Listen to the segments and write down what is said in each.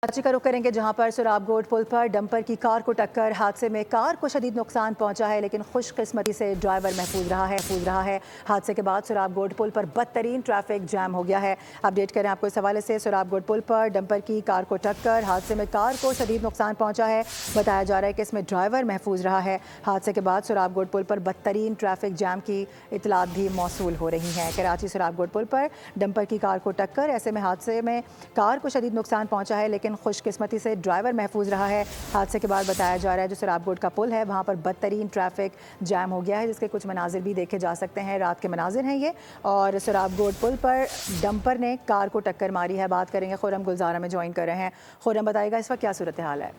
कराची का रुख करेंगे जहां पर सुराबगोट पुल पर डंपर की कार को टक्कर। हादसे में कार को शदीद नुकसान पहुंचा है, लेकिन खुशकिस्मती से ड्राइवर महफूज रहा है। हादसे के बाद सुराबगोट पुल पर बदतरीन ट्रैफिक जैम हो गया है। अपडेट करें आपको इस हवाले से। सुराबगोट पुल पर डंपर की कार को टक्कर, हादसे में कार को शदीद नुकसान पहुंचा है। बताया जा रहा है कि इसमें ड्राइवर महफूज रहा है। हादसे के बाद सुराबगोट पुल पर बदतरीन ट्रैफिक जैम की इतलात भी मौसूल हो रही हैं। कराची सुराबगोट पुल पर डंपर की कार को टक्कर, ऐसे में हादसे में कार को शदीद नुकसान पहुंचा है, लेकिन खुशकिस्मती से ड्राइवर महफूज रहा है। हादसे के बाद बताया जा रहा है जो सुराबगोट का पुल है वहां पर बदतरीन ट्रैफिक जैम हो गया है, जिसके कुछ मनाजिर भी देखे जा सकते हैं। रात के मनाजिर हैं ये, और सुराबगोट पुल पर डंपर ने कार को टक्कर मारी है। बात करेंगे खुर्रम गुलजारा में ज्वाइन कर रहे हैं। खुर्रम, बताइएगा इस वक्त क्या सूरत हाल है?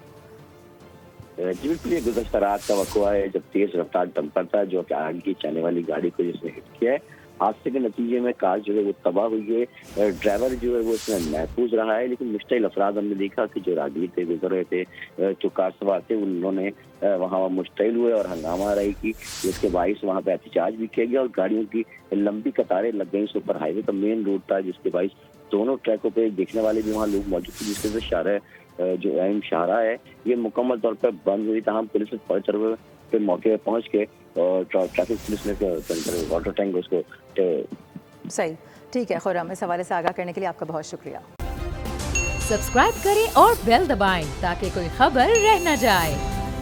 जी बिल्कुल, ये गुज़श्ता रात का वक़्वा है जब तेज़ रफ्तार डंपर था जो कि आगे की चलने वाली गाड़ी को जिसने हिट किया है। हादसे के नतीजे में कार जो है वो तबाह हुई है। ड्राइवर जो है वो इसमें महफूज रहा है, लेकिन मुश्तइल अफराद हमने देखा कि जो राहगीर थे, गुजर रहे थे, जो कार सवार थे, उन्होंने वहाँ मुश्तइल हुए और हंगामा रही की, जिसके बाइस वहाँ पे एहतजाज भी किया गया और गाड़ियों की लंबी कतारें लग गई। सुपर हाईवे का मेन रोड था जिसके बाइस दोनों ट्रैकों पे देखने वाले भी वहाँ लोग मौजूद थे, जिसके शाहरा जो अहम शाहरा है ये मुकम्मल तौर पर बंद हुई। तमाम पुलिस फौज पे मौके पर पहुंच के और ट्रैफिक पुलिस ने वाटर टैंक उसको सही, ठीक है खुर्रम, इस हवाले से आगाह करने के लिए आपका बहुत शुक्रिया। सब्सक्राइब करें और बेल दबाएं ताकि कोई खबर रह न जाए।